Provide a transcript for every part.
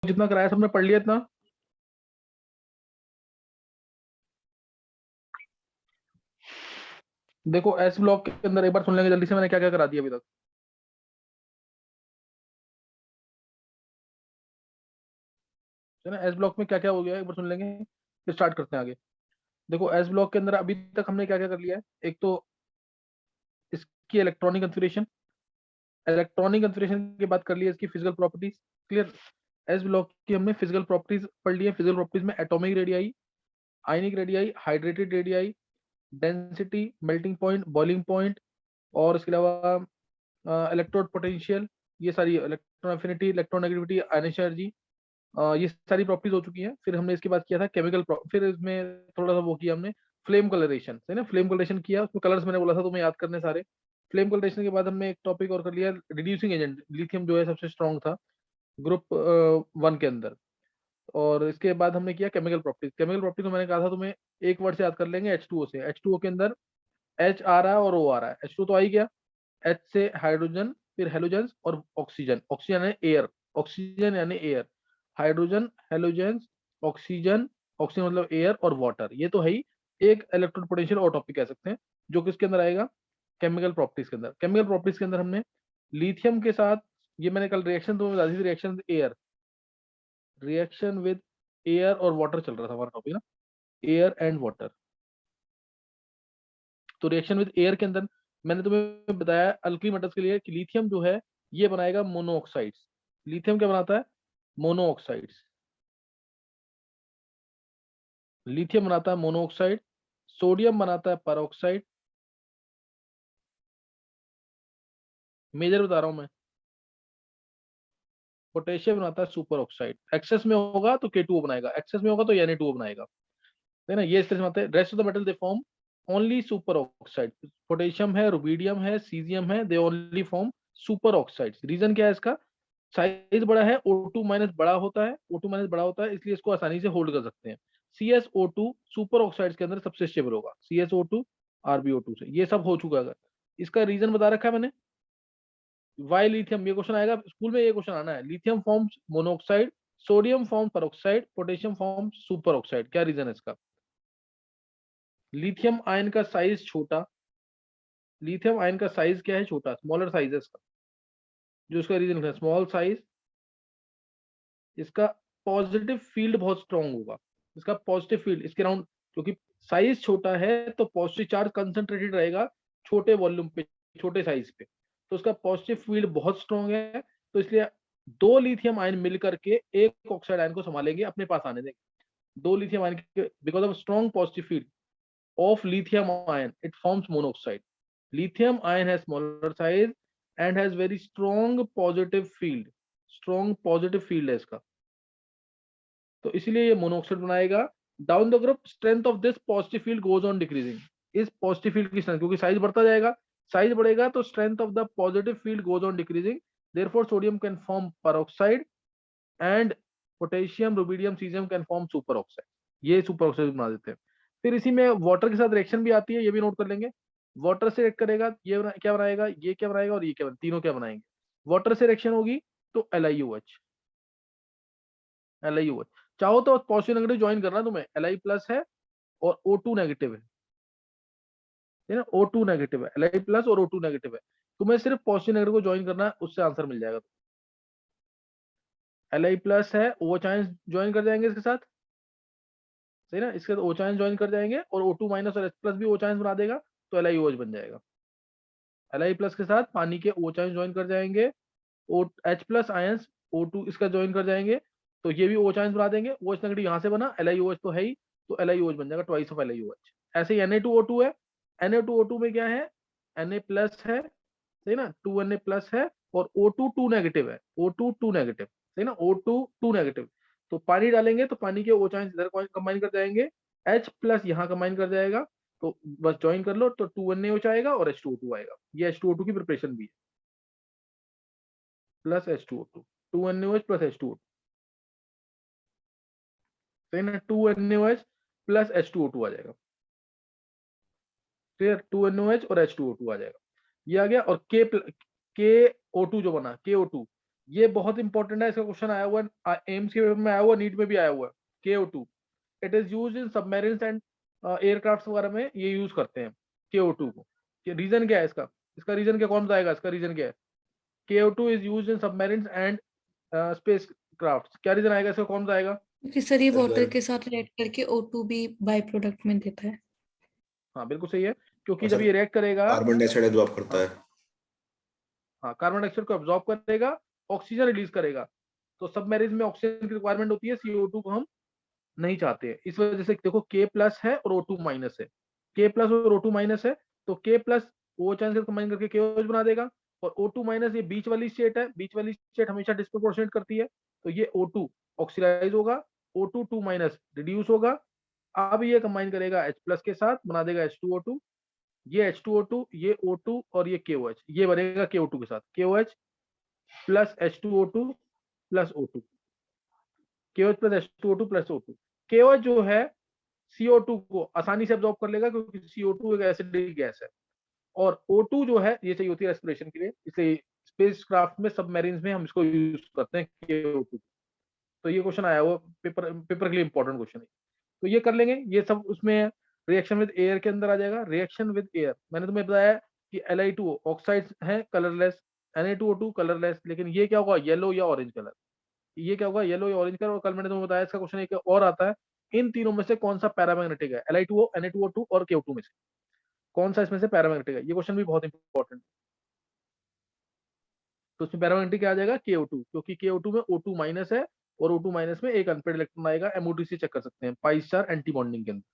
जितना कराया सबने पढ़ लिया इतना? देखो एस ब्लॉक के अंदर एक बार सुन लेंगे जल्दी से, मैंने क्या क्या करा दिया अभी तक। है ना, एस ब्लॉक में क्या क्या हो गया एक बार सुन लेंगे, फिर स्टार्ट करते हैं आगे। देखो एस ब्लॉक के अंदर अभी तक हमने क्या क्या कर लिया है। एक तो इसकी इलेक्ट्रॉनिक कॉन्फ़िगरेशन, इलेक्ट्रॉनिक कॉन्फ़िगरेशन की बात कर लिया, इसकी physical properties clear. S block की हमने फिजिकल प्रॉपर्टीज पढ़ ली है। फिजिकल प्रॉपर्टीज में atomic radii, ionic radii, hydrated radii, density, melting point, boiling point, और इसके अलावा इलेक्ट्रोड पोटेंशियल, ये सारी इलेक्ट्रॉन एफिनिटी, इलेक्ट्रोनेगेटिविटी, आयनिक एनर्जी, ये सारी प्रॉपर्टीज हो चुकी हैं। फिर हमने इसके बाद किया था केमिकल, फिर इसमें थोड़ा सा वो किया हमने फ्लेम कलरेशन, है ना, फ्लेम कलरेशन किया। उसमें कलर्स मैंने बोला था तुम्हें याद करने सारे। फ्लेम कलरेशन के बाद हमने एक टॉपिक और कर लिया, रिड्यूसिंग एजेंट। लिथियम जो है सबसे स्ट्रॉन्ग था ग्रुप वन के अंदर। और इसके बाद हमने किया केमिकल प्रॉपर्टीज। केमिकल प्रॉपर्टीज में मैंने कहा था तुम्हें एक वर्ड से याद कर लेंगे, H2O से। H2O के अंदर H आ रहा है और O आ रहा है। H2 तो आ ही गया। H से हाइड्रोजन, फिर हेलोजेंस और ऑक्सीजन। ऑक्सीजन है एयर, ऑक्सीजन यानी air. Hydrogen, halogens, oxygen, oxygen मतलब एयर, और वाटर। ये तो है ही एक इलेक्ट्रोड पोटेंशियल और टॉपिक कह सकते हैं, जो किसके अंदर आएगा, केमिकल प्रॉपर्टीज के अंदर। केमिकल प्रॉपर्टीज के अंदर हमने लिथियम के साथ, ये मैंने कल रिएक्शन तो बता दी थी, reaction air, reaction with air और वाटर चल रहा था हमारा टॉपिक ना, एयर एंड वाटर। तो रिएक्शन विद एयर के अंदर मैंने तुम्हें बताया अल्कली मेटल्स के लिए कि लिथियम जो है ये बनाएगा मोनोऑक्साइड्स। लिथियम क्या बनाता है, मोनोऑक्साइड्स। लिथियम बनाता है मोनोऑक्साइड। सोडियम बनाता है परऑक्साइड। मेजर बता रहा हूं मैं। पोटेशियम बनाता है सुपर ऑक्साइड। एक्सेस में होगा तो K2O बनाएगा, एक्सेस में होगा तो Na2O बनाएगा, है ना। ये इस तरह से बनाते हैं। Rest of the metal they form only super oxide. Potassium है, रुबीडियम है, सीजियम है, they only form super oxides. Reason क्या है इसका, साइज बड़ा है, O2 माइनस बड़ा होता है, O2 माइनस बड़ा होता है, इसलिए इसको आसानी से होल्ड कर सकते हैं। CSO2 सुपर ऑक्साइड्स के अंदर सबसे स्टेबल होगा, CSO2 RbO2 से। ये सब हो चुका है। इसका रीजन बता रखा है मैंने। वाई लिथियम, ये क्वेश्चन आएगा स्कूल में, ये क्वेश्चन आना है। Lithium forms monoxide, sodium form peroxide, potassium form super oxide. क्या रीजन है इसका, लिथियम आयन का साइज छोटा। लिथियम आयन का साइज क्या है, छोटा, स्मॉलर साइज है इसका, जो इसका रीजन है स्मॉल साइज। इसका पॉजिटिव फील्ड बहुत स्ट्रांग होगा। इसका पॉजिटिव फील्ड इसके राउंड, क्योंकि साइज छोटा है तो पॉजिटिव चार्ज कंसंट्रेटेड रहेगा छोटे वॉल्यूम पे, छोटे साइज पे। तो उसका पॉजिटिव फील्ड बहुत स्ट्रांग है। तो इसलिए दो लिथियम आयन मिलकर के एक ऑक्साइड आयन को संभालेंगे, अपने पास आने देंगे। दो लिथियम आयन के because of strong positive field of lithium ion it forms monoxide. Lithium ion has smaller size and has very strong positive field, strong positive field है इसका, तो इसीलिए ये मोनोऑक्साइड बनाएगा। Down the group strength of this positive field goes on decreasing. इस positive field की strength, क्योंकि size बढ़ता जाएगा, साइज बढ़ेगा तो strength of the positive field goes on decreasing, therefore sodium can form peroxide and potassium, rubidium, caesium can form super oxide. ये super oxide बना देते हैं। फिर इसी में वाटर के साथ रिएक्शन भी आती है, ये भी नोट कर लेंगे। वाटर से रिएक्ट करेगा, क्या बनाएगा, ये क्या बनाएगा, और ये क्या तीनों क्या बनाएंगे। वाटर से रिएक्शन होगी तो LiOH, LiOH। चाहो तो पॉजिटिव नेगेटिव ज्वाइन करना तुम्हें, Li प्लस है और O2 नेगेटिव है ना, O2 नेगेटिव है, Li प्लस और O2 नेगेटिव है। तुम्हें सिर्फ पॉजिटिव नेगेटिव को ज्वाइन करना है, उससे आंसर मिल जाएगा। Li प्लस है, OH आयंस ज्वाइन कर जाएंगे इसके साथ, सही ना। इसके साथ OH आयंस ज्वाइन कर जाएंगे और O2 माइनस और H प्लस भी OH आयंस बना देगा, तो LiOH बन जाएगा। Li प्लस के साथ पानी के OH आयंस ज्वाइन कर जाएंगे, H प्लस आयंस O2 इसका ज्वाइन कर जाएंगे, तो ये भी OH आयंस बना देंगे। OH नेगेटिव यहाँ से बना, LiOH तो है ही, तो LiOH बन जाएगा, ट्वाइस ऑफ LiOH। ऐसे ही Na2O2 है, Na2O2 में क्या है, Na प्लस है, सही ना, 2Na प्लस है, और O2 2 नेगेटिव है, O2 2 नेगेटिव, सही ना, O2 2 नेगेटिव। तो पानी डालेंगे तो पानी के OH आयंस इधर कंबाइन कर जाएंगे, H प्लस यहाँ कंबाइन कर जाएगा, तो बस ज्वाइन कर लो तो 2NaOH आएगा और H2O2 आएगा। ये H2O2 की प्रिपरेशन भी है, plus H2O2, 2NaOH plus H2O2, सही ना, 2NaOH प्लस H2O2 आ जाएगा, क्लियर। 2NaOH और H2O2 आ जाएगा, ये आ गया। और के O2 जो बना, KO2, ये बहुत इंपॉर्टेंट है, इसका क्वेश्चन आया हुआ है, एम्स के पेपर में आया हुआ, नीट में भी आया हुआ है। KO2 it is use in submarines and aircraft वगैरह में ये यूज करते हैं KO2 को। रीजन क्या है इसका, इसका रीजन क्या, कौन सा आएगा, इसका रीजन क्या है? KO2 is use in submarines and space craft, क्या रीजन आएगा इसका, कौन सा आएगा? क्योंकि सर ये वाटर H2 के साथ रिएक्ट करके O2 भी बाय प्रोडक्ट में देता है। हाँ बिल्कुल सही है, क्योंकि और जब सर ये रिएक्ट करेगा, कार्बन डाइऑक्साइड एब्जॉर्ब करता हाँ है। हाँ, कार्बन डाइऑक्साइड को एब्जॉर्ब करेगा, ऑक्सीजन रिलीज करेगा। तो सबमरीन में ऑक्सीजन की रिक्वायरमेंट होती है, CO2 को हम नहीं चाहते हैं, इस वजह से देखो K प्लस है और O2 माइनस है, K प्लस और O2 माइनस है, तो K plus OH answer combine करके KOH बना देगा, और O2 माइनस ये बीच वाली स्टेट है, बीच वाली स्टेट हमेशा डिस्प्रोपोर्शनेट करती है, तो ये O2 ऑक्सीडाइज होगा, O2 2 माइनस रिड्यूस होगा, अब ये कंबाइन करेगा H प्लस के साथ, बना देगा H2O2, ये H2O2, ये O2 और ये KOH, ये बनेगा KO2 के साथ, KOH plus H2O2 plus O2, KOH plus H2O2 plus O2। KOH जो है CO2 को आसानी से अब्जॉर्ब कर लेगा, क्योंकि CO2 एक एसिडिक गैस है, और O2 जो है ये चाहिए होती है रेस्पिरेशन के लिए, इसलिए स्पेस क्राफ्ट में, सबमरीन्स में हम इसको यूज करते हैं KO2। तो ये क्वेश्चन आया हुआ पेपर, पेपर के लिए इंपॉर्टेंट क्वेश्चन है, तो ये कर लेंगे, ये सब उसमें रिएक्शन विद एयर के अंदर आ जाएगा। रिएक्शन विद एयर मैंने तुम्हें बताया कि Li2O ऑक्साइड्स हैं कलरलेस, Na2O2 कलरलेस, लेकिन ये क्या होगा, येलो या ऑरेंज कलर, ये क्या होगा, येलो या ऑरेंज कलर। और कल मैंने तुम्हें बताया इसका क्वेश्चन एक और आता है, इन तीनों में से कौन सा पैरामैग्नेटिक है, Li2O, Na2O2 और KO2 में से कौन सा इसमें से पैरामैग्नेटिक है, ये क्वेश्चन भी बहुत इंपॉर्टेंट। तो उसमें पैरामैग्नेटिक क्या आ जाएगा, KO2, क्योंकि KO2 में O2 माइनस है, और O2 माइनस में एक अनपेड इलेक्ट्रॉन आएगा, MOT से चेक कर सकते हैं, पाई स्टार एंटी बॉन्डिंग के अंदर।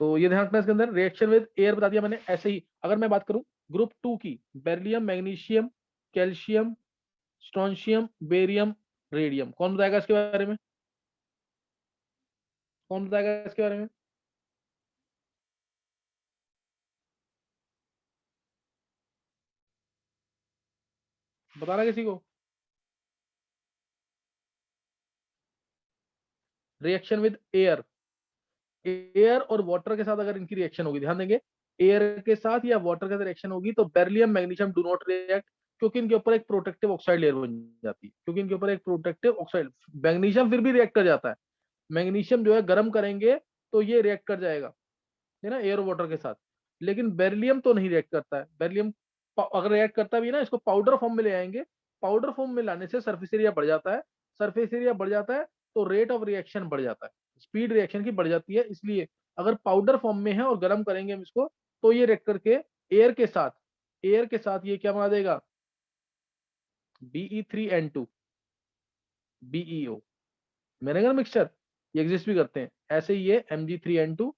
तो ये ध्यान रखना, इसके अंदर रिएक्शन विद एयर बता दिया मैंने। ऐसे ही अगर मैं बात करूं ग्रुप 2 की, beryllium, magnesium, calcium, strontium, barium, radium, कौन बताएगा इसके बारे में, कौन बताएगा इसके बारे में? बताना किसी को। रिएक्शन विद एयर, एयर और वाटर के साथ अगर इनकी रिएक्शन होगी, ध्यान देंगे, एयर के साथ या वाटर के साथ रिएक्शन होगी तो beryllium, magnesium do not react, क्योंकि इनके ऊपर एक प्रोटेक्टिव ऑक्साइड लेयर बन जाती है, क्योंकि इनके ऊपर एक प्रोटेक्टिव ऑक्साइड, मैग्नीशियम फिर भी रिएक्ट कर जाता है, मैग्नीशियम जो है गर्म करेंगे तो ये रिएक्ट कर जाएगा, है ना, एयर और वाटर के साथ, लेकिन बेरिलियम तो नहीं रिएक्ट करता है। बेरिलियम अगर रिएक्ट करता भी है ना, इसको पाउडर फॉर्म में ले आएंगे, पाउडर फॉर्म में लाने से सरफेस एरिया बढ़ जाता है, सरफेस एरिया बढ़ जाता है तो रेट ऑफ रिएक्शन बढ़ जाता है, स्पीड रिएक्शन की बढ़ जाती है, इसलिए अगर पाउडर फॉर्म में है और गर्म करेंगे हम इसको, तो ये रिएक्ट करके एयर के साथ, एयर के साथ ये क्या बना देगा, Be3N2, BeO, मिलेगा मिक्सचर, ये एग्जिस्ट भी करते हैं, ऐसे ही ये Mg3N2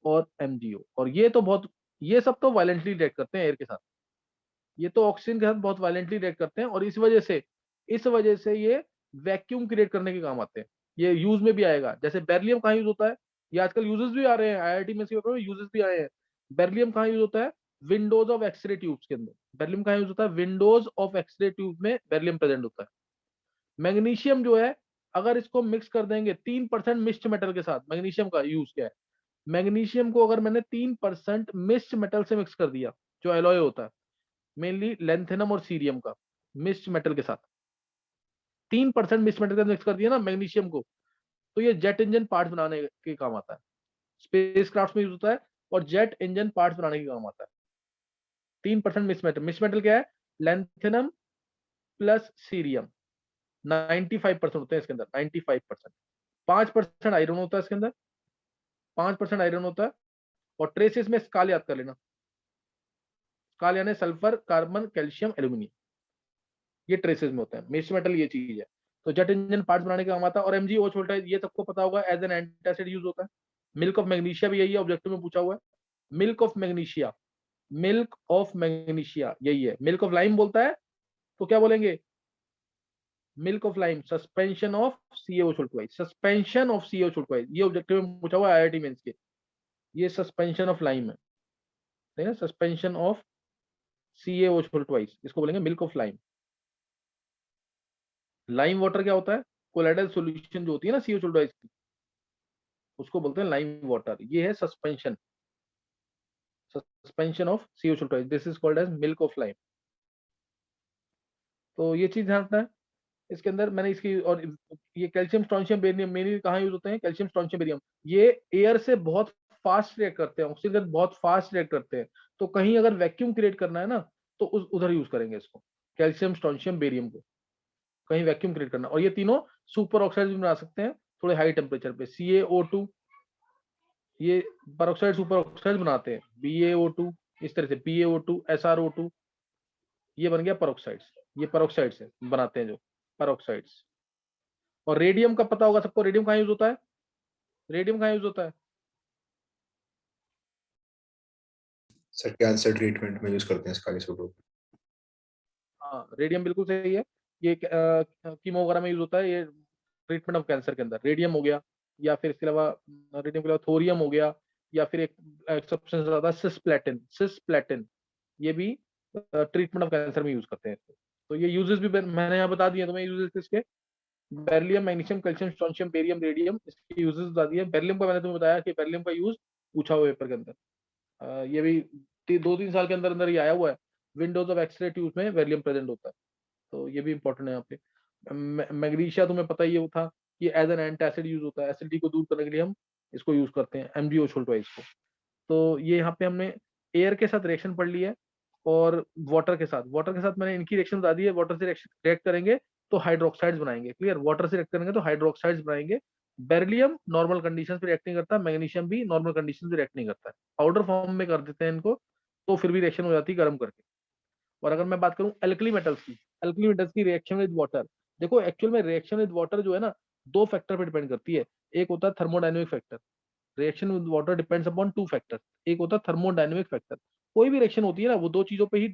और MgO, और ये तो बहुत, ये सब तो वायलेंटली रिएक्ट करते हैं एयर के साथ, ये तो ऑक्सीजन के साथ बहुत वायलेंटली रिएक्ट करते हैं, और इस वजह से ये वैक्यूम क्रिएट करने के काम आते हैं, ये यूज में भी आएगा। जैसे बेरिलियम कहाँ यूज होता है, ये आजकल यूजेस भी आ रहे हैं, IIT में से यूजेस भी आए हैं। बेरिलियम कहाँ यूज होता है, विंडोज ऑफ एक्सरे ट्यूब्स के अंदर, बेरिलियम कहाँ यूज होता है, विंडोज ऑफ एक्सरे ट्यूब में बेरिलियम प्रेजेंट होता है। मैग्नीशियम जो है, अगर इसको मिक्स कर देंगे 3% मिक्स्ड मेटल के साथ, मैग्नीशियम का यूज क्या है, मैग्नीशियम को अगर मैंने 3% मिक्स्ड मेटल से मिक्स कर दिया, जो एलॉय होता है मेनली लेंथेनम और सीरियम का, मिक्स्ड मेटल के साथ 3% मिक्स मेटल का मिक्स कर दिया ना मैग्नीशियम को, तो ये जेट इंजन पार्ट्स बनाने के काम आता है, स्पेस क्राफ्ट में यूज होता है, और जेट इंजन पार्ट्स बनाने के काम आता है। 3% मिक्स मेटल क्या है, लेंथेनम प्लस सीरियम, 95% होते हैं इसके अंदर, 95%। 5% आयरन होता है इसके अंदर, 5% आयरन होता है, और ट्रेसेस में स्काल याद कर लेना, स्काल यानी सल्फर, कार्बन, कैल्शियम, एल्यूमिनियम, ये ट्रेसेस में होता है, मिक्स मेटल ये चीज है। तो जेट इंजन पार्ट्स बनाने का काम आता है, और MgO छोटा है, ये सबको पता होगा, एज एन एंटासिड यूज होता है। मिल्क ऑफ मैग्नीशिया भी यही है, ऑब्जेक्टिव में पूछा हुआ है, milk of magnesia, milk of magnesia यही है। मिल्क ऑफ लाइम बोलता है तो क्या बोलेंगे, milk of lime, suspension of CaO2, suspension of CaO2, ये ऑब्जेक्टिव में पूछा हुआ है IIT मेंस के, ये सस्पेंशन ऑफ लाइम है ना, सस्पेंशन ऑफ CaO2, इसको बोलेंगे milk of lime. Lime water क्या होता है, कोलाइडल सॉल्यूशन जो होती है ना CaO2 की, उसको बोलते हैं लाइम वाटर, ये है suspension, suspension of CO2, this is called as milk of lime. तो ये चीज ध्यान रखना है। इसके अंदर मैंने इसकी, और ये कैल्शियम स्ट्रोंशियम बेरियम मेनली कहाँ यूज होते हैं, कैल्शियम स्ट्रोंशियम बेरियम, ये एयर से बहुत फास्ट रिएक्ट करते हैं, ऑक्सीजन के साथ बहुत फास्ट रिएक्ट करते हैं। तो कहीं अगर वैक्यूम क्रिएट करना है ना, तो उधर यूज करेंगे इसको, कैल्शियम स्ट्रोंशियम बेरियम को, कहीं वैक्यूम क्रिएट करना। और ये तीनों सुपर ऑक्साइड भी बना सकते हैं थोड़े हाई टेम्परेचर पे। CaO2, ये पर ऑक्साइड सुपर ऑक्साइड बनाते हैं। BaO2, इस तरह से PaO2, SrO2, ये बन गया परऑक्साइड्स। ये परऑक्साइड्स है बनाते हैं जो परऑक्साइड्स। और रेडियम का पता होगा सबको, रेडियम कहाँ यूज होता है, रेडियम कहाँ यूज होता है? सर कैंसर ट्रीटमेंट में यूज करते हैं इसका आइसोटोप। हाँ, रेडियम बिल्कुल सही है। ये कीमो वगैरह में यूज होता है, ये ट्रीटमेंट ऑफ कैंसर के अंदर रेडियम हो गया, या फिर इसके अलावा रेडियम के अलावा थोरियम हो गया, या फिर एक सब्सटेंस आता है सिस्प्लेटिन, सिस्प्लेटिन, ये भी ट्रीटमेंट ऑफ कैंसर में यूज करते हैं इसको। तो ये यूजेस भी मैंने यहाँ बता दिए तुम्हें, यूजेस इसके, beryllium, magnesium, calcium, strontium, barium, radium, इसके यूजेस बता दिए। बेरिलियम का मैंने तुम्हें बताया कि बेरिलियम का यूज पूछा हुआ पेपर के अंदर, ये भी 2-3 साल के अंदर अंदर ही आया हुआ है। विंडोज ऑफ एक्सरे ट्यूब में बेरिलियम प्रेजेंट होता है, तो ये भी इंपॉर्टेंट है यहाँ पे। मैग्नीशिया तुम्हें पता ही है, वो था कि एज एन एंटासिड यूज होता है, एसिडिटी को दूर करने के लिए हम इसको यूज करते हैं, MgO छोड़वाइज को। तो ये यहाँ पे हमने एयर के साथ रिएक्शन पढ़ ली है, और वाटर के साथ मैंने इनकी रिएक्शन बता दी है। वाटर से रिएक्ट करेंगे तो हाइड्रोक्साइड्स बनाएंगे, क्लियर, वाटर से रिएक्ट करेंगे तो हाइड्रोक्साइड्स बनाएंगे। बेरिलियम नॉर्मल कंडीशन पे रिएक्ट नहीं करता, मैग्नीशियम भी नॉर्मल कंडीशन पे रिएक्ट नहीं करता है, पाउडर फॉर्म में कर देते हैं इनको तो फिर भी रिएक्शन हो जाती है गर्म करके। और अगर मैं बात करूं एल्कली मेटल्स की, एल्कली मेटल्स की रिएक्शन विद वाटर, देखो एक्चुअल में रिएक्शन विद वाटर जो है ना, दो फैक्टर पे डिपेंड करती है। एक होता है thermodynamic factor, reaction with water depends upon 2 factor. एक होता है थर्मोडायनेमिक फैक्टर, कोई भी रिएक्शन होती है ना वो दो चीजों पे ही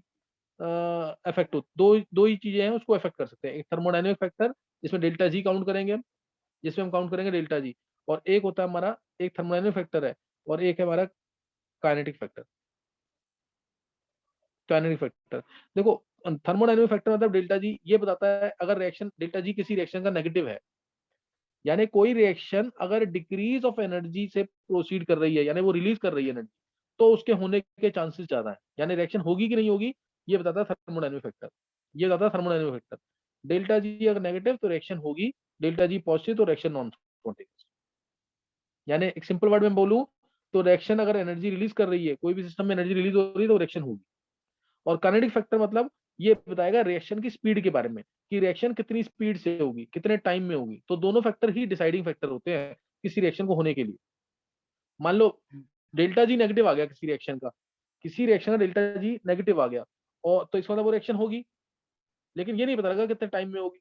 इफेक्ट हो, दो ही चीजें हैं उसको इफेक्ट कर सकते हैं। एक थर्मोडायनेमिक फैक्टर, जिसमें डेल्टा जी काउंट करेंगे हम, जिसमें हम काउंट करेंगे डेल्टा जी। और एक होता है हमारा, एक थर्मोडायनेमिक फैक्टर है, और एक है हमारा काइनेटिक फैक्टर। काइनेटिक फैक्टर, देखो थर्मोडायनेमिक फैक्टर मतलब डेल्टा जी ये बताता है अगर रिएक्शन, डेल्टा जी किसी रिएक्शन का नेगेटिव है, यानी कोई रिएक्शन अगर डिक्रीज ऑफ एनर्जी से प्रोसीड कर रही है, यानी वो रिलीज कर रही है एनर्जी, तो उसके होने के चांसेस ज्यादा है, यानी रिएक्शन होगी कि नहीं होगी, ये बताता है थर्मोडायनेमिक फैक्टर। ये बताता है थर्मोडायनेमिक फैक्टर। डेल्टा जी अगर नेगेटिव तो रिएक्शन होगी, डेल्टा जी पॉजिटिव तो रिएक्शन नॉन स्पॉन्टेनियस। यानी एक सिंपल वर्ड में बोलूं तो रिएक्शन अगर एनर्जी रिलीज कर रही है, कोई भी सिस्टम में एनर्जी रिलीज हो रही है तो रिएक्शन होगी। और काइनेटिक फैक्टर मतलब ये बताएगा रिएक्शन की स्पीड के बारे में, कि रिएक्शन कितनी स्पीड से होगी, कितने टाइम में होगी। तो दोनों फैक्टर ही डिसाइडिंग फैक्टर होते हैं किसी रिएक्शन को होने के लिए। मान लो डेल्टा जी नेगेटिव आ गया किसी रिएक्शन का, किसी रिएक्शन का डेल्टा जी नेगेटिव आ गया, और तो इसका मतलब वो रिएक्शन होगी, लेकिन ये नहीं पता लगा कितने टाइम में होगी।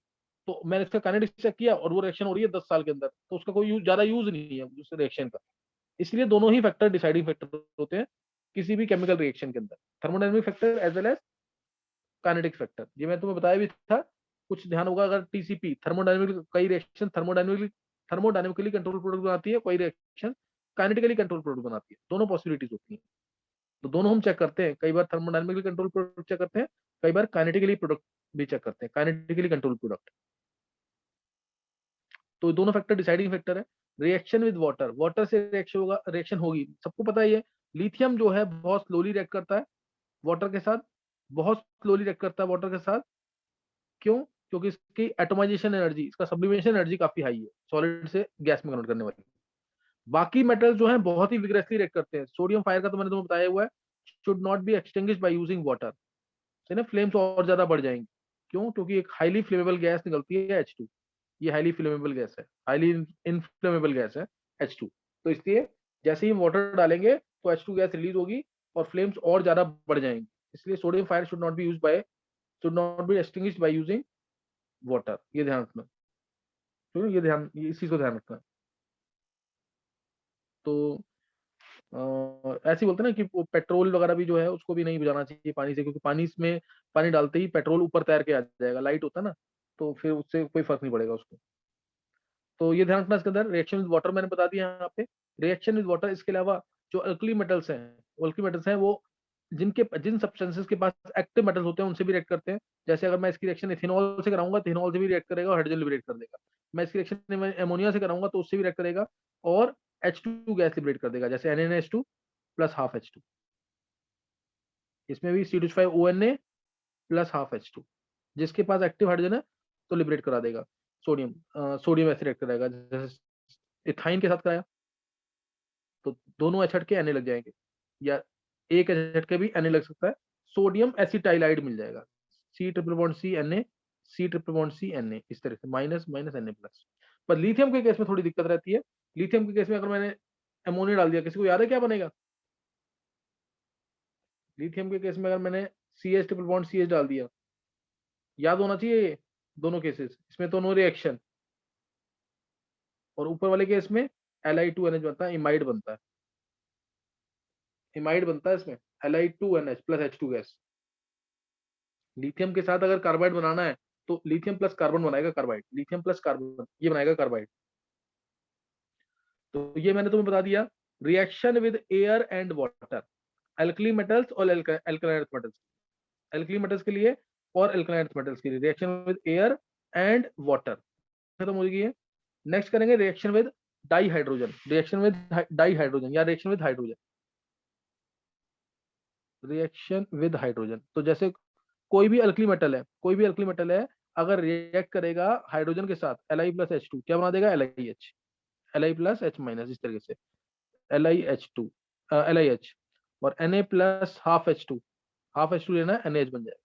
तो मैंने इसका काइनेटिक चेक किया और वो रिएक्शन हो रही है 10 साल के अंदर, तो उसका कोई ज्यादा यूज नहीं है उस रिएक्शन का। इसलिए दोनों ही फैक्टर डिसाइडिंग फैक्टर होते हैं किसी भी केमिकल रिएक्शन के अंदर, thermodynamic factor as well as kinetic factor. ये मैं तुम्हें बताया भी था, कुछ ध्यान होगा अगर TCP थर्मोडायनेमिक, कई रिएक्शन थर्मोडायनेमिकली कंट्रोल प्रोडक्ट बनाती है, कोई रिएक्शन काइनेटिकली कंट्रोल प्रोडक्ट बनाती है, दोनों पॉसिबिलिटीज होती हैं। तो दोनों हम चेक करते हैं, कई बार थर्मोडायनेमिकली कंट्रोल प्रोडक्ट चेक करते हैं, कई बार काइनेटिकली प्रोडक्ट भी चेक करते हैं, काइनेटिकली कंट्रोल प्रोडक्ट। तो दोनों फैक्टर डिसाइडिंग फैक्टर है। रिएक्शन विद वाटर, वाटर से रिएक्शन होगा, रिएक्शन होगी, सबको पता ही है। लिथियम जो है बहुत स्लोली रिएक्ट करता है वाटर के साथ, बहुत स्लोली रिएक्ट करता है वाटर के साथ। क्यों? क्योंकि इसकी एटोमाइजेशन एनर्जी, इसका सब्लिमेशन एनर्जी काफी हाई है, सॉलिड से गैस में कन्वर्ट करने वाली। बाकी मेटल जो है बहुत ही विग्रेसली रिएक्ट करते हैं। सोडियम फायर का तो मैंने तुम्हें बताया हुआ है, should not be extinguished by using water, से ना फ्लेम्स और ज्यादा बढ़ जाएंगी। क्यों? क्योंकि एक हाईली फ्लेमेबल गैस निकलती है H2, ये हाईली फ्लेमेबल गैस है, हाईली इनफ्लेमेबल गैस है H2। तो इसलिए जैसे ही वाटर डालेंगे तो H2 गैस रिलीज होगी और फ्लेम्स और ज्यादा बढ़ जाएंगी। इसलिए sodium fire should not be extinguished by using water, ये ध्यान रखना। तो ये इस चीज को ध्यान रखना है। तो ऐसे ही बोलते हैं ना कि पेट्रोल वगैरह भी जो है उसको भी नहीं बुझाना चाहिए पानी से, क्योंकि पानी डालते ही पेट्रोल ऊपर तैर के आ जाएगा, लाइट होता है ना, तो फिर उससे कोई फर्क नहीं पड़ेगा उसको। तो ये ध्यान रखना इसके अंदर। रिएक्शन विद वाटर मैंने बता दिया यहाँ पे, रिएक्शन विद वाटर। इसके अलावा जो अल्कली मेटल्स हैं वो जिन सब्सटेंसेस के पास एक्टिव मेटल्स होते हैं उनसे भी रिएक्ट करते हैं। जैसे अगर मैं इसकी रिएक्शन इथेनॉल से कराऊंगा तो इथेनॉल से भी रिएक्ट करेगा और हाइड्रोजन लिबरेट कर देगा। मैं इसकी रिएक्शन एमोनिया से कराऊंगा तो उससे भी रिएक्ट करेगा और H2 गैस लिबरेट कर देगा, जैसे NaNH2 प्लस हाफ H2। इसमें भी C2H5ONa प्लस हाफ H2। जिसके पास एक्टिव हाइड्रोजन है तो लिबरेट करा देगा सोडियम, सोडियम ऐसे रिएक्ट कराएगा, जैसे इथाइन के साथ कराया तो दोनों एच हट के Na लग जाएंगे, या एक एच हट के भी Na लग सकता है, सोडियम एसिटाइलाइड मिल जाएगा, C triple bond C Na, C triple bond C Na, इस तरह से माइनस माइनस Na प्लस। पर लिथियम के केस में थोड़ी दिक्कत रहती है। लिथियम के केस में अगर मैंने अमोनिया डाल दिया, किसी को याद है क्या बनेगा? लिथियम के केस में अगर मैंने CH ट्रिपल बॉन्ड CH डाल दिया, याद होना चाहिए ये दोनों केसेस, इसमें तो नो रिएक्शन। और ऊपर वाले केस में Li2NH बनता है, इमाइड बनता है, इमाइड बनता है इसमें Li2NH plus H2 gas. Lithium के साथ अगर कार्बाइड बनाना है तो लिथियम प्लस कार्बन बनाएगा कार्बाइड, लिथियम प्लस कार्बन ये बनाएगा कार्बाइड। तो ये मैंने तुम्हें बता दिया, reaction with air and water, alkali metals और एल्कलाइन मेटल्स, एल्कली मेटल्स के लिए और एल्कलाइन मेटल्स के लिए reaction with air and water खत्म हो गई है। नेक्स्ट करेंगे reaction with dihydrogen, reaction with dihydrogen या reaction with hydrogen, reaction with hydrogen. तो जैसे कोई भी अल्कली मेटल है, कोई भी अल्कली मेटल है, अगर रिएक्ट करेगा हाइड्रोजन के साथ Li प्लस H2 क्या बना देगा? LiH, Li plus H minus, इस तरीके से LiH2 LiH, और Na plus half H2, half H2 लेना है, NaH बन जाएगा,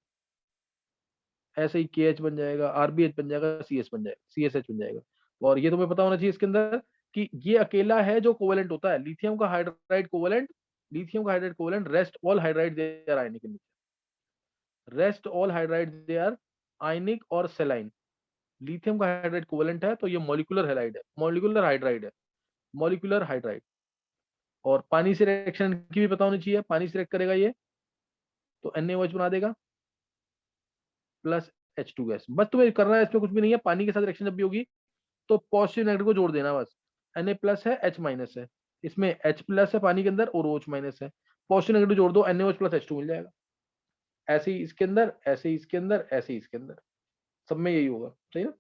ऐसे ही KH बन जाएगा, RBH बन जाएगा, CS बन जाएगा, CSH बन जाएगा। और ये तुम्हें पता होना चाहिए इसके अंदर कि ये अकेला है जो कोवेलेंट होता है, लिथियम का हाइड्राइड कोवेलेंट, लिथियम का hydride covalent, rest all hydride they are ionic, rest all hydride they are ionic और सेलाइन। लिथियम का हाइड्राइड कोवेलेंट है तो ये मॉलिक्यूलर हाइड्राइड है, मॉलिक्यूलर हाइड्राइड है, मॉलिक्यूलर हाइड्राइड। और पानी से रिएक्शन की भी पता होनी चाहिए, पानी से रिएक्ट करेगा ये तो NaOH बना देगा प्लस H2 गैस। बस तुम्हें करना है, इसमें कुछ भी नहीं है, पानी के साथ रिएक्शन जब भी होगी तो पॉजिटिव नेगेटिव को जोड़ देना बस। Na प्लस है, H माइनस है, इसमें H प्लस है पानी के अंदर और OH माइनस है, पॉजिटिव नेगेटिव जोड़ दो, NaOH प्लस H2 मिल जाएगा। ऐसे ही इसके अंदर, ऐसे ही इसके अंदर, ऐसे ही इसके अंदर, सब में यही होगा, सही ना?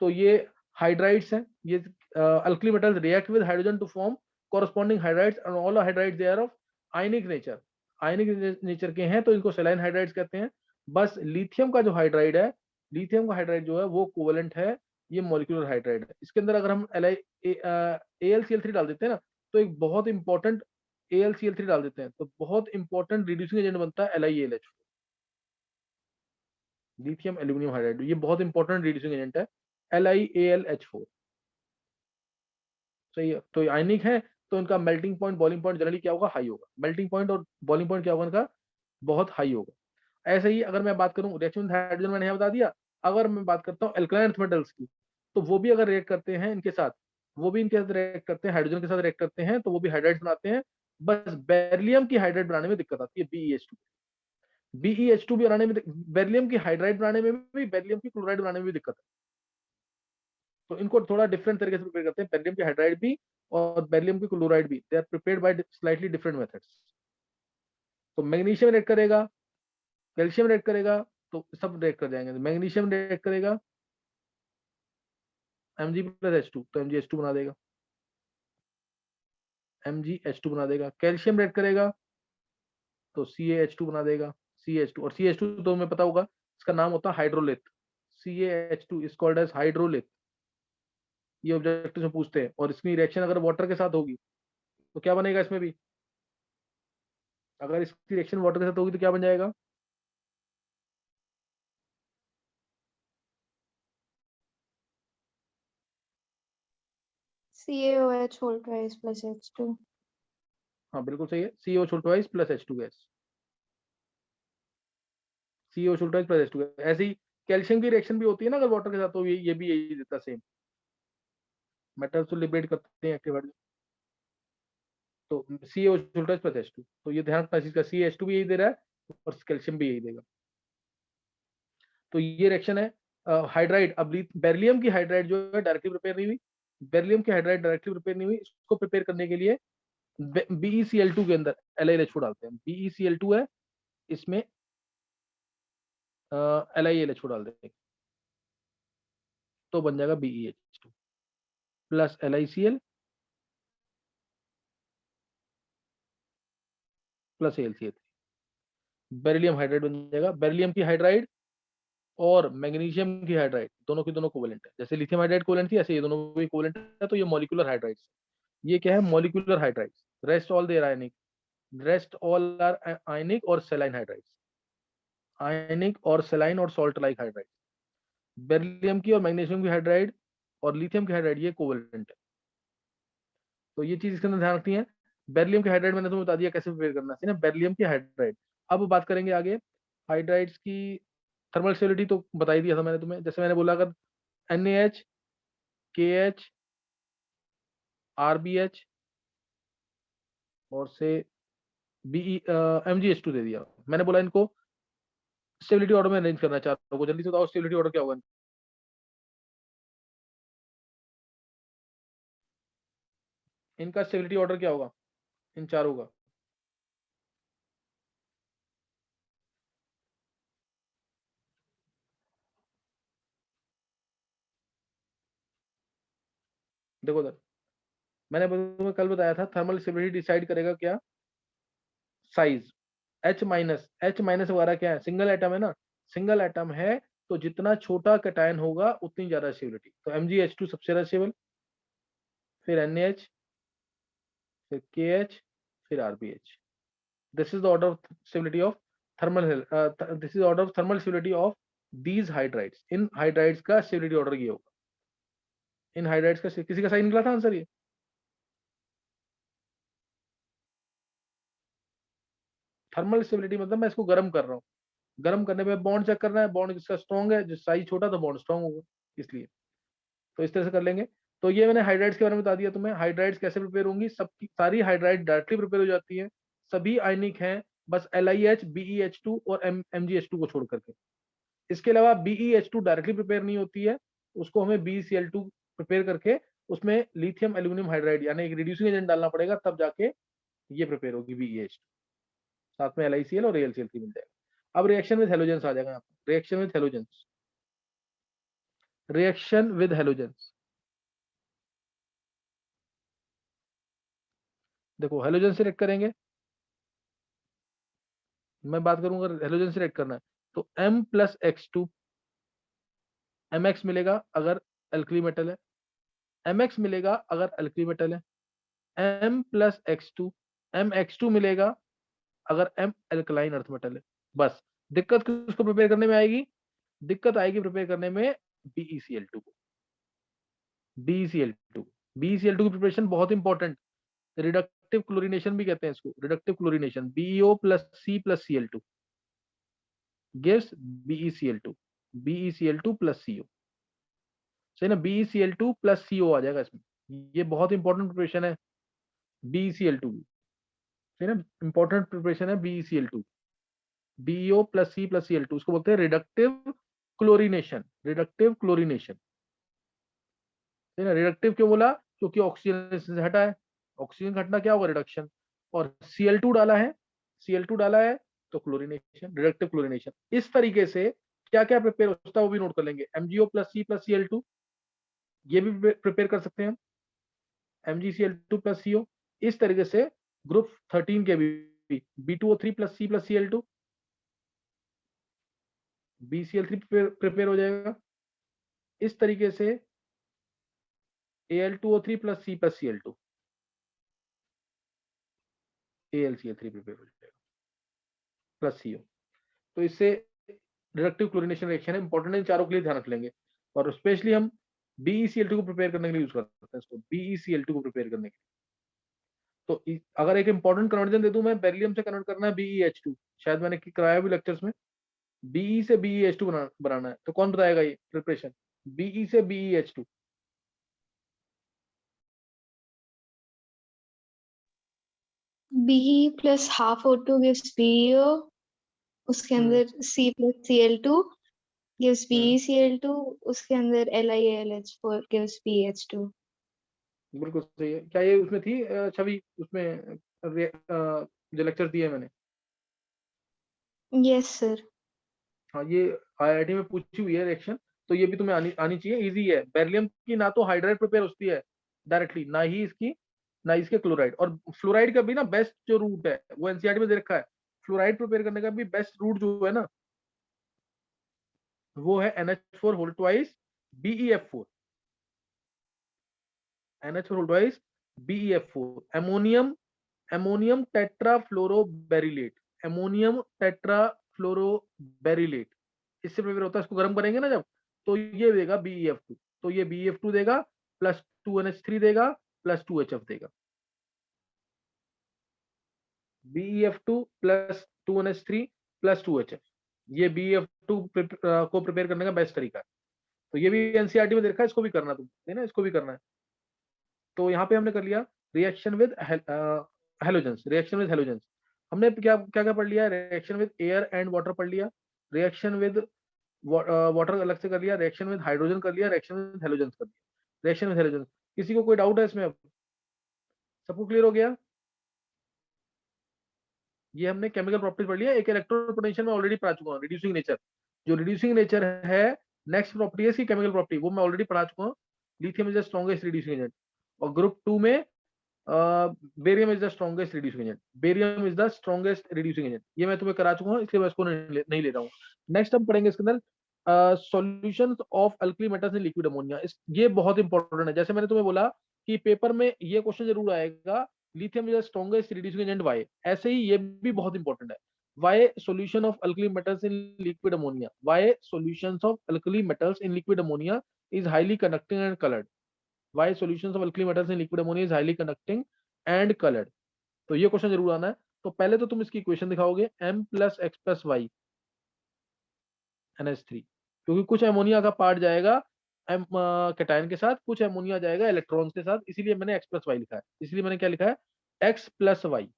तो ये हाइड्राइड्स हैं, ये alkali metals react with hydrogen to form corresponding hydrides and all hydrides they are of ionic nature, ionic nature के हैं तो इनको सेलाइन हाइड्राइड्स कहते हैं। बस लिथियम का जो हाइड्राइड है, लिथियम का हाइड्राइड जो है वो कोवेलेंट है, ये मॉलिक्यूलर हाइड्राइड है। इसके अंदर अगर हम AlCl3 डाल देते हैं ना तो एक बहुत इंपॉर्टेंट AlCl3 डाल देते हैं तो बहुत इंपॉर्टेंट रिड्यूसिंग एजेंट बनता है LiAlH, लिथियम एल्यूमिनियम हाइड्राइड, ये बहुत इंपॉर्टेंट रिड्यूसिंग एजेंट है LiAlH4, सही है। तो आयनिक है तो इनका melting point, boiling point generally क्या होगा? हाई होगा। मेल्टिंग पॉइंट और बॉइलिंग पॉइंट क्या होगा इनका? बहुत हाई होगा। ऐसे ही अगर मैं बात करूं रिएक्शन विद हाइड्रोजन, मैंने यहाँ बता दिया। अगर मैं बात करता हूँ एल्कलाइन अर्थ मेटल्स की, तो वो भी अगर रिएक्ट करते हैं इनके साथ, वो भी इनके साथ रिएक्ट करते हैं, हाइड्रोजन के साथ रिएक्ट करते हैं तो वो भी हाइड्राइड्स बनाते हैं। बस बेरिलियम की हाइड्राइड बनाने में दिक्कत आती है, BeH2, BeH2 भी बनाने में, बेरिलियम की हाइड्राइड बनाने में भी, बेरिलियम की क्लोराइड बनाने में भी दिक्कत है। तो इनको थोड़ा डिफरेंट तरीके से प्रिपेयर करते हैं, बेरिलियम की हाइड्राइड भी और बेरिलियम की क्लोराइड भी, they are prepared by slightly different methods. तो मैग्नीशियम रिएक्ट करेगा, कैल्शियम रिएक्ट करेगा, तो सब रिएक्ट कर जाएंगे। मैग्नीशियम रिएक्ट करेगा Mg प्लस H2 तो MgH2 बना देगा, MgH2 बना देगा। कैल्शियम रिएक्ट करेगा तो CaH2 बना देगा, CH2, और CH2 तो हमें पता होगा इसका नाम होता है hydrolith, CaH2 is called as hydrolith, ये ऑब्जेक्टिव में पूछते हैं। और इसकी रिएक्शन अगर वाटर के साथ होगी तो क्या बनेगा इसमें भी? अगर इसकी रिएक्शन वाटर के साथ होगी तो क्या बन जाएगा? CaOH whole twice plus H2. हाँ बिल्कुल सही है, COH twice plus H2 gas, COH twice plus H2 gas. ऐसे ही कैल्शियम की रिएक्शन भी होती है ना अगर वाटर के साथ, तो ये भी यही देता है सेम, मेटल्स को लिबरेट करते हैं एक्टिव हाइड्रोजन। तो COH ट्वाइस प्लस H2, तो ये ध्यान रखना इसका, CH2 भी यही दे रहा है और कैल्शियम भी यही देगा। तो ये रिएक्शन है हाइड्राइड। अब बेरिलियम की हाइड्राइड जो है डायरेक्टली प्रिपेयर नहीं हुई, बेरिलियम की हाइड्राइड डायरेक्टली प्रिपेयर नहीं हुई, इसको प्रिपेयर करने के लिए BeCl2 के अंदर LiLH डालते हैं। BeCl2 है, इसमें LiLH डाल देंगे तो बन जाएगा BeH2 plus LiCl plus AlCl3, beryllium hydride बन जाएगा। बेरिलियम की हाइड्राइड और मैग्नीशियम की हाइड्राइड दोनों की दोनों कोवेलेंट है। जैसे लिथियम हाइड्राइड कोवेलेंट थी, ऐसे ये दोनों भी कोवेलेंट है। तो ये मॉलिक्यूलर हाइड्राइड्स, ये क्या है, molecular hydrides. Rest all there ionic, rest all are ionic और सेलाइन हाइड्राइड्स, आयनिक और सेलाइन और सॉल्ट लाइक हाइड्राइड। बेरिलियम की और मैग्नीशियम की हाइड्राइड और लिथियम की हाइड्राइड ये कोवेलेंट है। तो ये चीज इसके अंदर ध्यान रखनी है। बेरिलियम की हाइड्राइड मैंने तुम्हें बता दिया कैसे प्रिपेयर करना है ना, बेरिलियम की हाइड्राइड। अब बात करेंगे आगे हाइड्राइड्स की थर्मल स्टेबिलिटी, तो बता ही दिया था मैंने तुम्हें। जैसे मैंने बोला, अगर NaH, KH, RBH और से MgH2 दे दिया, मैंने बोला इनको स्टेबिलिटी ऑर्डर में अरेंज करना है चारों को। जल्दी से बताओ स्टेबिलिटी ऑर्डर क्या होगा इनका, स्टेबिलिटी ऑर्डर क्या होगा इन चारों का? देखो सर, मैंने तुम्हें कल बताया था थर्मल स्टेबिलिटी डिसाइड करेगा क्या, साइज। H- वगैरह क्या है, सिंगल एटम है ना, सिंगल एटम है तो जितना छोटा कैटायन होगा उतनी ज्यादा स्टेबिलिटी। तो MgH2 सबसे ज्यादा स्टेबल, फिर NaH, फिर KH, फिर RBH। This is the order of stability of thermal, this is order of thermal stability of these hydrides. In hydrides का स्टेबिलिटी ऑर्डर ये होगा। इन हाइड्राइड्स का किसी का सही निकला था आंसर ये? थर्मल स्टेबिलिटी मतलब मैं इसको गर्म कर रहा हूँ, गर्म करने पे बॉन्ड चेक करना है, बॉन्ड जिसका स्ट्रॉन्ग है, जिस साइज छोटा तो बॉन्ड स्ट्रॉन्ग होगा, इसलिए। तो इस तरह से कर लेंगे। तो ये मैंने हाइड्राइड्स के बारे में बता दिया तुम्हें। हाइड्राइड्स कैसे प्रिपेयर होंगी, सबकी सारी हाइड्राइड डायरेक्टली प्रिपेयर हो जाती है, सभी आयनिक हैं, बस LiH, BeH2 और MgH2 को छोड़ करके। इसके अलावा BeH2 डायरेक्टली प्रिपेयर नहीं होती है, उसको हमें BeCl2 प्रिपेयर करके उसमें लिथियम एल्यूमिनियम हाइड्राइड यानी एक रिड्यूसिंग एजेंट डालना पड़ेगा, तब जाके ये प्रिपेयर होगी BeH2। साथ में LiCl और AlCl3 मिल जाएगा। अब रिएक्शन विद हेलोजेंस आ जाएगा यहाँ पर। Reaction with halogens, reaction with halogens. देखो हेलोजन सिलेक्ट करेंगे, मैं बात करूंगा हेलोजन सिलेक्ट करना है तो M+X2, MX मिलेगा अगर अल्कली मेटल है, MX मिलेगा अगर अल्कली मेटल है, M+X2, MX2 मिलेगा अगर M अल्कलाइन अर्थ मेटल है। बस दिक्कत किसको प्रिपेयर करने में आएगी, दिक्कत आएगी प्रिपेयर करने में BeCl2 को। BeCl2, BeCl2 की प्रिपरेशन बहुत इंपॉर्टेंट, रिडक्टिव क्लोरीनेशन भी कहते हैं इसको, reductive chlorination. BeO+C+Cl2 gives BeCl2, BeCl2 plus CO, सही ना, BeCl2 plus CO आ जाएगा इसमें। ये बहुत इंपॉर्टेंट प्रिपरेशन है BeCl2, सही ना, इंपॉर्टेंट प्रिपरेशन है BeCl2। BeO plus C plus Cl2 उसको बोलते हैं रिडक्टिव क्लोरीनेशन, रिडक्टिव क्लोरीनेशन, सही ना। रिडक्टिव क्यों बोला, क्योंकि ऑक्सीजन से हटा है, ऑक्सीजन हटना क्या होगा, रिडक्शन। और Cl2 डाला है, Cl2 डाला है तो क्लोरीनेशन, रिडक्टिव क्लोरीनेशन। इस तरीके से क्या क्या प्रिपेयर होता है वो भी नोट कर लेंगे। MgO+C+Cl2 ये भी प्रिपेयर कर सकते हैं हम, MgCl2+CO। इस तरीके से ग्रुप 13 के भी B2O3+C+Cl2, BCl3 प्रिपेयर हो जाएगा। इस तरीके से Al2O3+C+Cl2, AlCl3 प्रिपेयर हो जाएगा प्लस CO। तो इससे रिडक्टिव क्लोरीनेशन रिएक्शन है, इंपॉर्टेंट है, इन चारों के लिए ध्यान रख लेंगे। और स्पेशली हम BeCl2 को प्रिपेयर करने के लिए यूज करते हैं इसको, BeCl2 को प्रिपेयर करने के लिए। तो अगर एक इंपॉर्टेंट कन्वर्जन दे दूं मैं, बेरिलियम से कन्वर्ट करना है BeH2, शायद मैंने कराया भी लेक्चर्स में, Be से BeH2 बनाना है, तो कौन बताएगा ये प्रिपरेशन, Be से BeH2? Be plus half O2 gives BeO. उसके अंदर C plus Cl2 gives BeCl2. उसके अंदर LiAlH4 gives BH2. बिल्कुल सही है। क्या ये उसमें थी छवि, उसमें जो लेक्चर दिए मैंने? Yes, sir. हाँ, ये IIT में पूछी हुई है रिएक्शन, तो ये भी तुम्हें आनी चाहिए, इजी है। बेरिलियम की ना तो हाइड्राइड प्रिपेयर होती है डायरेक्टली, ना इसके क्लोराइड। और फ्लोराइड का भी ना बेस्ट जो रूट है वो एनसीईआरटी में दे रखा है। फ्लोराइड प्रिपेयर करने का भी बेस्ट रूट जो है ना, वो है NH4 whole twice BeF4, NH4 whole twice BeF4, ammonium tetrafluoroberyllate, ammonium tetrafluoroberyllate, इससे प्रिपेयर होता है। इसको गर्म करेंगे ना जब, तो ये देगा BeF2, तो ये BeF2 देगा प्लस 2NH3 देगा प्लस 2HF देगा, BeF2 plus 2NH3 plus 2HF, ये BeF2 को प्रिपेयर करने का बेस्ट तरीका है। तो ये भी एनसीईआरटी में देखा है, इसको भी करना तुम है ना, इसको भी करना है। तो यहाँ पे हमने कर लिया reaction with halogens, reaction with halogens हमने क्या क्या क्या पढ़ लिया, reaction with air and water पढ़ लिया, रिएक्शन विद वाटर अलग से कर लिया, रिएक्शन विद हाइड्रोजन कर लिया, रिएक्शन विद हेलोजेंस कर लिया, रिएक्शन विद हेलोजेंस। किसी को कोई डाउट है इसमें? अब सबको क्लियर हो गया? ये हमने केमिकल प्रॉपर्टीज पढ़ लिया। एक इलेक्ट्रॉन पोटेंशियल में ऑलरेडी पढ़ा चुका हूँ, रिड्यूसिंग नेचर। जो रिड्यूसिंग नेचर है, नेक्स्ट प्रॉपर्टी है इसकी केमिकल प्रॉपर्टी, वो मैं ऑलरेडी पढ़ा चुका हूँ। Lithium is the strongest reducing agent, और ग्रुप 2 में barium is the strongest reducing agent, barium is the strongest reducing agent, ये मैं तुम्हें करा चुका हूँ, इसलिए मैं इसको नहीं ले रहा हूँ। नेक्स्ट हम पढ़ेंगे इसके अंदर solutions of alkali metals in liquid ammonia. ये बहुत इंपॉर्टेंट है। जैसे मैंने तुम्हें बोला कि पेपर में ये क्वेश्चन जरूर आएगा, lithium is the strongest reducing agent why, ऐसे ही ये भी बहुत इंपॉर्टेंट है। Why solution of alkali metals in liquid ammonia, why solutions of alkali metals in liquid ammonia is highly conducting and coloured, why solutions of alkali metals in liquid ammonia is highly conducting and colored। तो ये question जरूर आना है। तो पहले तो तुम इसकी इक्वेशन दिखाओगे M plus x plus y NH3, क्योंकि कुछ अमोनिया का पार्ट जाएगा एम कैटायन के साथ, कुछ अमोनिया जाएगा इलेक्ट्रॉन्स के साथ, इसीलिए मैंने एक्स प्लस वाई लिखा है। इसलिए मैंने क्या लिखा है, एक्स प्लस वाई।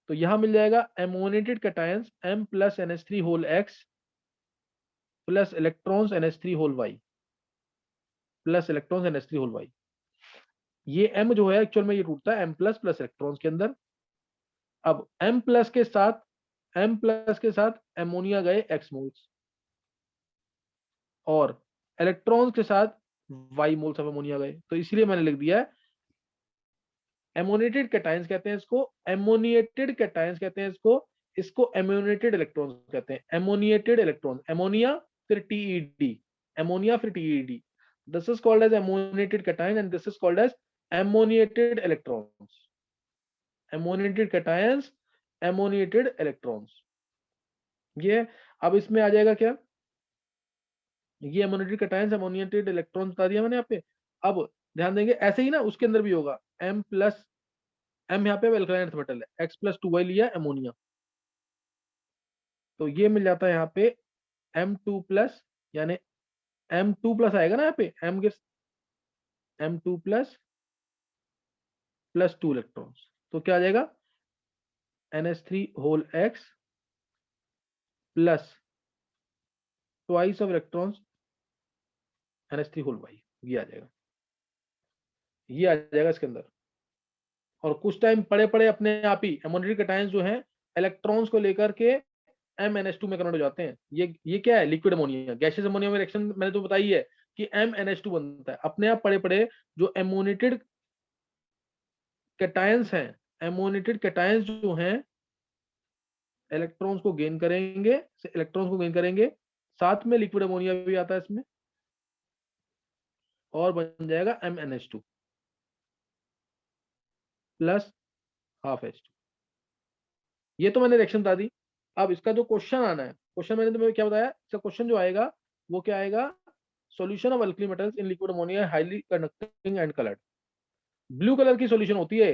तो यहां मिल जाएगा ammoniated cations M plus NH3 whole x plus electrons NH3 whole y plus electrons NH3 whole y. ये M जो है एक्चुअल में ये टूटता है M प्लस प्लस इलेक्ट्रॉन्स के अंदर। अब M प्लस के साथ एमोनिया गए x मोल्स, और इलेक्ट्रॉन्स के साथ y मोल्स ऑफ एमोनिया गए। तो इसलिए मैंने लिख दिया है एमोनिएटेड कैटायंस कहते हैं इसको, एमोनिएटेड कैटायंस कहते हैं इसको एमोनिएटेड इलेक्ट्रॉन्स कहते हैं, एमोनिएटेड इलेक्ट्रॉन, एमोनिया फिर टीईडी, एमोनिया फिर टीईडी, this is called as ammoniated cation and this is called as ammoniated electrons, ammoniated cations, ammoniated electrons. ये अब इसमें आ जाएगा क्या, ये एमोनिएटेड कैटायंस एमोनिएटेड इलेक्ट्रॉन्स बता दिया मैंने यहाँ पे। अब ध्यान देंगे ऐसे ही ना उसके अंदर भी होगा, M प्लस M यहाँ पे अल्कलाइन अर्थ मेटल है, X प्लस 2Y लिया एमोनिया, तो ये मिल जाता है यहाँ पे M2 प्लस, यानी M2 प्लस आएगा ना यहाँ पे, M के M2 प्लस प्लस 2 इलेक्ट्रॉन्स, तो क्या आ जाएगा NH3 whole X plus twice of electrons NH3 whole Y, ये आ जाएगा, ये आ जाएगा इसके अंदर। और कुछ टाइम पड़े पड़े अपने आप ही एमोनिएटेड कैटायंस जो हैं इलेक्ट्रॉन्स को लेकर के MnH2 में कन्वर्ट हो जाते हैं। ये क्या है, लिक्विड अमोनिया। गैसियस अमोनिया में रिएक्शन मैंने तो बताई है कि MnH2 बनता है। अपने आप पड़े पड़े जो एमोनिएटेड कैटायंस हैं, एमोनिएटेड कैटायंस जो हैं इलेक्ट्रॉन्स को गेन करेंगे, साथ में लिक्विड अमोनिया भी आता है इसमें, और बन जाएगा MnH2 प्लस हाफ H2। ये तो मैंने रिएक्शन बता दी। अब इसका जो क्वेश्चन आना है, क्वेश्चन मैंने तुम्हें क्या बताया, इसका क्वेश्चन जो आएगा वो क्या आएगा, solution of alkali metals in liquid ammonia highly conducting and coloured. Blue colour की सॉल्यूशन होती है।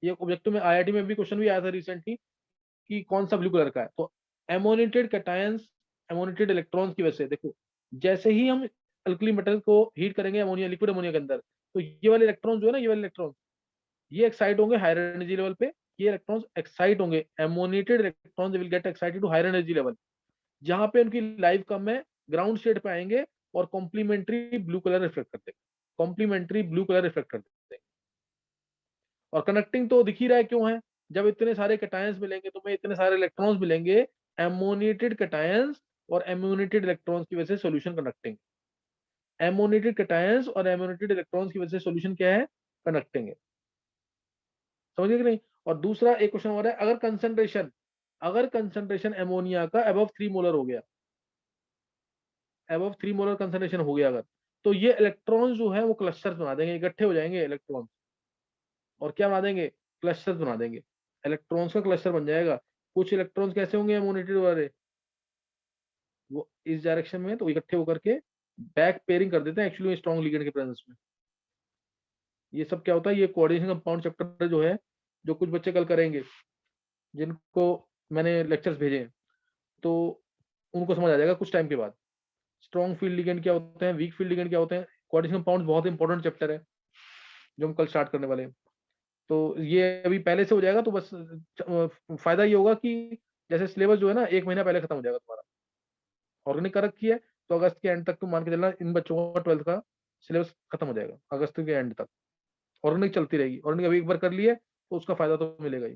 ये ऑब्जेक्टिव में IIT में भी क्वेश्चन भी आया था रिसेंटली कि कौन सा ब्लू कलर का है। तो एमोनिएटेड कैटायंस, एमोनिएटेड इलेक्ट्रॉन्स की वजह से, देखो जैसे ही हम अल्कली मेटल को हीट करेंगे अमोनिया, लिक्विड अमोनिया के अंदर, तो ये वाले इलेक्ट्रॉन जो है ना, ये वाले इलेक्ट्रॉन ये एक्साइट होंगे हायर एनर्जी लेवल पे, ये इलेक्ट्रॉन्स एक्साइट होंगे, ammoniated electrons will get excited to higher energy level, जहां पे उनकी लाइफ कम है, ग्राउंड स्टेट पे आएंगे और कॉम्प्लीमेंट्री ब्लू कलर रिफ्लेक्ट करते हैं, कॉम्प्लीमेंट्री ब्लू कलर रिफ्लेक्ट करते हैं। और कनेक्टिंग तो दिख ही रहा है क्यों है, जब इतने सारे कैटायंस मिलेंगे तुम्हें, इतने सारे इलेक्ट्रॉन्स मिलेंगे, एमोनिएटेड कैटायंस और एमोनिएटेड इलेक्ट्रॉन्स की वजह से सॉल्यूशन कनेक्टिंग, एमोनिएटेड कैटायंस और एमोनिएटेड इलेक्ट्रॉन्स की वजह से सॉल्यूशन क्या है, कनेक्टिंग है। समझिए कि नहीं। और दूसरा एक क्वेश्चन हो रहा है, अगर कंसंट्रेशन एमोनिया का अबव 3 मोलर हो गया, अबव 3 मोलर कंसंट्रेशन हो गया अगर, तो ये इलेक्ट्रॉन जो है वो क्लस्टर्स बना देंगे, इकट्ठे हो जाएंगे इलेक्ट्रॉन, और क्या बना देंगे, क्लस्टर्स बना देंगे, इलेक्ट्रॉन्स का क्लस्टर बन जाएगा। कुछ इलेक्ट्रॉन्स कैसे होंगे अमोनिटेड वाले, वो इस डायरेक्शन में, तो इकट्ठे होकर के बैक पेयरिंग कर देते हैं एक्चुअली स्ट्रॉन्ग लिगेंड के प्रेजेंस में। ये सब क्या होता है, ये कोऑर्डिनेशन कंपाउंड चैप्टर जो है, जो कुछ बच्चे कल करेंगे, जिनको मैंने लेक्चर्स भेजे हैं, तो उनको समझ आ जाएगा कुछ टाइम के बाद। स्ट्रॉन्ग फील्ड लिगेंड क्या होते हैं, वीक फील्ड लिगेंड क्या होते हैं, कोऑर्डिनेशन कंपाउंड बहुत इंपॉर्टेंट चैप्टर है जो हम कल स्टार्ट करने वाले हैं। तो ये अभी पहले से हो जाएगा, तो बस फायदा ये होगा कि जैसे सिलेबस जो है ना 1 महीना पहले खत्म हो जाएगा तुम्हारा। ऑर्गेनिक कर रखी है तो अगस्त के एंड तक तुम मान के चलना इन बच्चों का 12th का सिलेबस खत्म हो जाएगा अगस्त के एंड तक। ऑर्गेनिक चलती रहेगी, ऑर्गेनिक अभी एक बार कर लिया तो उसका फायदा तो मिलेगा ही।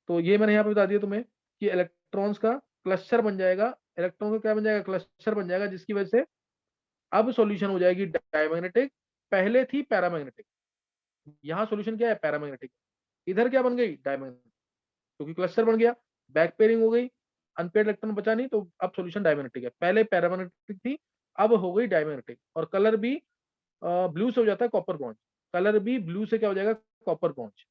तो ये मैंने यहाँ पे बता दिया तुम्हें कि इलेक्ट्रॉन्स का क्लस्टर बन जाएगा, इलेक्ट्रॉन का क्या बन जाएगा, क्लस्टर बन जाएगा, जिसकी वजह से अब सॉल्यूशन हो जाएगी डायमैग्नेटिक, पहले थी पैरामैग्नेटिक। यहाँ सॉल्यूशन क्या है, पैरामैग्नेटिक, इधर क्या बन गई, डायमैग्नेटिक, क्योंकि क्लस्टर बन गया, बैक पेयरिंग हो गई, अनपेयर्ड इलेक्ट्रॉन बचा नहीं, तो अब सॉल्यूशन डायमैग्नेटिक है। पहले पैरामैग्नेटिक थी, अब हो गई डायमैग्नेटिक, और कलर भी ब्लू से हो जाता है कॉपर बॉन्ड, कलर भी ब्लू से क्या हो जाएगा, कॉपर बॉन्ड।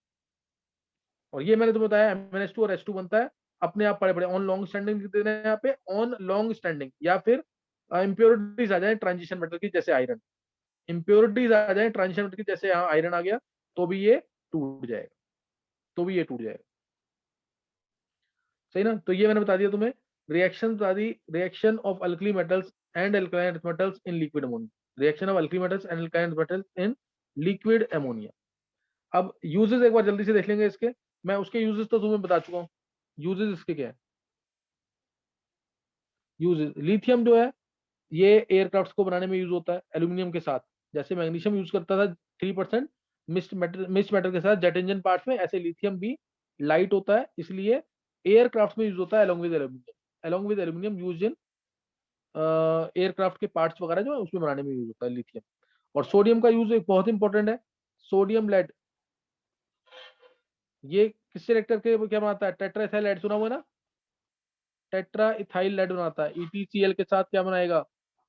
और ये मैंने तुम्हें बताया MnS2 और H2 बनता है अपने आप पड़े पड़े ऑन लॉन्ग स्टैंडिंग लिख देना है यहाँ पे, ऑन लॉन्ग स्टैंडिंग, या फिर इम्प्योरिटीज आ जाए ट्रांजिशन मेटल की जैसे आयरन, इम्प्योरिटीज आ जाए ट्रांजिशन मेटल की जैसे यहाँ आयरन आ गया, तो भी ये टूट जाएगा, तो भी ये टूट जाएगा। सही ना। तो ये मैंने बता दिया तुम्हें, रिएक्शन बता दी, reaction of alkali metals and alkaline metals in liquid ammonia, reaction of alkali metals and alkaline metals in liquid ammonia. अब यूजेस एक बार जल्दी से देख लेंगे इसके, मैं उसके यूजेस तो तुम्हें बता चुका हूँ। यूजेस इसके क्या है, यूजेस लिथियम जो है ये एयरक्राफ्ट्स को बनाने में यूज होता है एल्यूमिनियम के साथ, जैसे मैग्नीशियम यूज करता था 3% मिक्स्ड मेटल के साथ जेट इंजन पार्ट्स में, ऐसे लिथियम भी लाइट होता है, इसलिए एयरक्राफ्ट में यूज होता है along with aluminium, along with aluminium use in aircraft के पार्ट्स वगैरह जो है उसमें बनाने में यूज होता है लिथियम। और सोडियम का यूज एक बहुत इंपॉर्टेंट है, सोडियम लेड, ये किससे रिएक्टर के क्या बनाता है, टेट्रा इथाइल लेड सुना हुआ ना, टेट्रा इथाइल लेड बनाता है, ETCl के साथ क्या बनाएगा,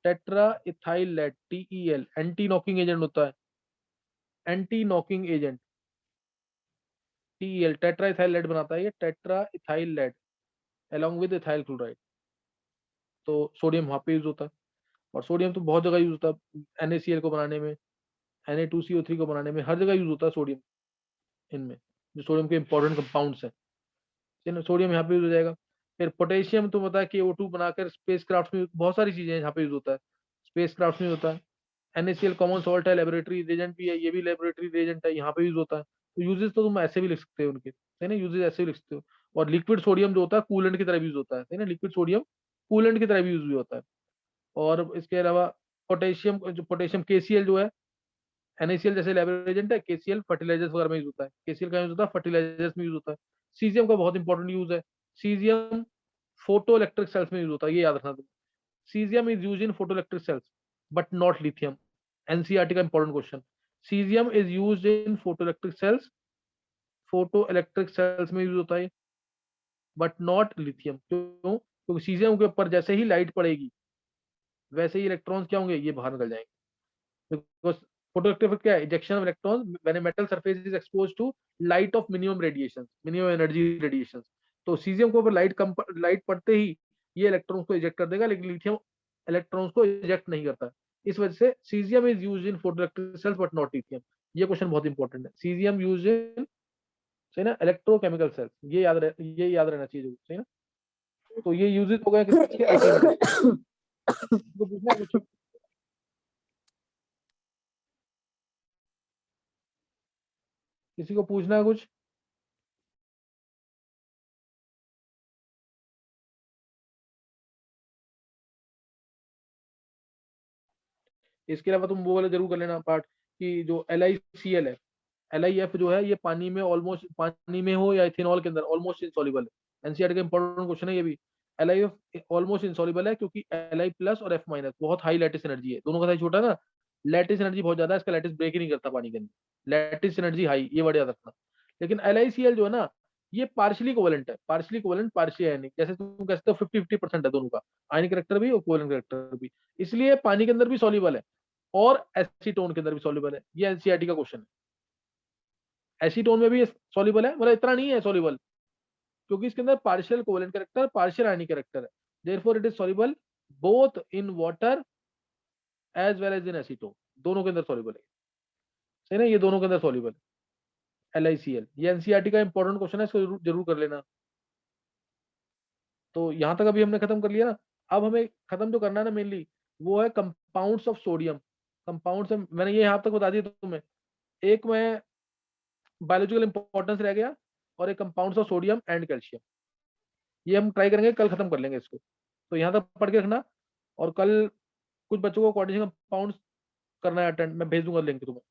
tetra ethyl lead, TEL, anti knocking agent होता है, anti knocking agent TEL, tetra ethyl lead बनाता है ये, tetra ethyl lead along with ethyl chloride. तो सोडियम वहां पे यूज होता है, और सोडियम तो बहुत जगह यूज होता है, NaCl को बनाने में, Na2CO3 को बनाने में, हर जगह यूज होता है सोडियम, इनमें जो सोडियम के इंपॉर्टेंट कंपाउंड्स हैं, सोडियम यहाँ पे यूज हो जाएगा। फिर पोटेशियम तो पता है कि O2 बनाकर स्पेस क्राफ्ट में बहुत सारी चीजें यहाँ पे यूज होता है, स्पेस क्राफ्ट में होता है। NaCl कॉमन सॉल्ट है, लेबोरेटरी रिएजेंट भी है, ये भी लेबोरेटरी रिएजेंट है, यहाँ पे यूज होता है। तो यूजेस तो तुम ऐसे भी लिख सकते हो उनके, है ना, यूजेस ऐसे भी लिख सकते हो। और लिक्विड सोडियम जो होता है कूलेंट की तरह यूज होता है ना, लिक्विड सोडियम कूलेंट की तरह भी यूज भी होता है। और इसके अलावा पोटेशियम, जो पोटेशियम KCl जो है, NaCl जैसे लेबोरेटरी एजेंट है, KCl फर्टिलाइजर्स वगैरह में यूज होता है, KCl का यूज होता है फर्टिलाइजर्स में यूज होता है। सीजियम का बहुत इंपॉर्टेंट यूज है, सीजियम फोटो इलेक्ट्रिक सेल्स में यूज होता है, ये याद रखना तुम, caesium is use in photo electric sales but not lithium, NCERT का important question, caesium is use in photo electric sales, photo electric sales में यूज होता है बट नॉट लिथियम। क्यों, क्योंकि सीजियम के ऊपर जैसे ही लाइट पड़ेगी वैसे ही इलेक्ट्रॉन्स क्या होंगे, ये बाहर निकल जाएंगे, बिकॉज फोटोइलेक्ट्रिक क्या है, ejection of electrons when a metal surface is exposed to light of minimum radiation, minimum energy radiation. तो सीजियम के ऊपर लाइट पड़ते ही ये इलेक्ट्रॉन्स को इजेक्ट कर देगा, लेकिन लिथियम इलेक्ट्रॉन्स को इजेक्ट नहीं करता। इस वजह से caesium is used in photoelectric cells but not lithium. ये क्वेश्चन बहुत इंपॉर्टेंट है, सीजियम यूज्ड इन, सही ना, इलेक्ट्रोकेमिकल सेल्स, ये याद रहना चाहिए, सही ना। तो ये यूजेस हो गए किसके, पूछना है कुछ, किसी को पूछना है कुछ, इसके अलावा तुम वो वाला जरूर कर लेना पार्ट कि जो LiCl है, LiF जो है ये पानी में ऑलमोस्ट, पानी में हो या इथेनॉल के अंदर ऑलमोस्ट इनसॉल्युबल है, NCERT का इंपॉर्टेंट क्वेश्चन है ये भी। LiF ऑलमोस्ट इनसॉल्युबल है क्योंकि Li प्लस और F माइनस बहुत हाई लैटिस एनर्जी है, दोनों का साइज छोटा है ना, लैटिस एनर्जी बहुत ज्यादा है, इसका लैटिस ब्रेक ही नहीं करता पानी के अंदर, लैटिस एनर्जी हाई, ये वर्ड याद रखना। लेकिन LiCl जो है ना, ये पार्शियली कोवेलेंट है, पार्शियली कोवेलेंट पार्शियल आयनिक, जैसे तुम कह सकते हो 50-50% है दोनों का, आयनिक कैरेक्टर भी और कोवेलेंट कैरेक्टर भी, इसलिए पानी के अंदर भी सॉल्युबल है और एसीटोन के अंदर भी सॉल्युबल है। ये एनसीईआरटी का क्वेश्चन है। एसीटोन में भी सॉल्युबल है, मतलब इतना नहीं है सॉल्युबल, क्योंकि इसके अंदर partial covalent character, partial ionic character है, therefore it is soluble both in water as well as in acetone, दोनों के अंदर सॉल्युबल है। सही ना, ये दोनों के अंदर सॉल्युबल है LiCl। ये एनसीईआरटी का इंपॉर्टेंट क्वेश्चन है, इसको जरूर कर लेना। तो यहां तक अभी हमने खत्म कर लिया ना। अब हमें खत्म जो करना है ना मेनली, वो है कंपाउंड्स ऑफ सोडियम। कंपाउंड्स मैंने ये यहाँ तक बता दिया तुम्हें, एक में बायोलॉजिकल इंपॉर्टेंस रह गया और एक compounds of sodium and calcium. ये हम ट्राई करेंगे, कल खत्म कर लेंगे इसको। तो यहाँ तक पढ़ के रखना, और कल कुछ बच्चों को कोऑर्डिनेशन कंपाउंड्स करना है अटेंड, मैं भेज दूंगा लिंक तुम्हें।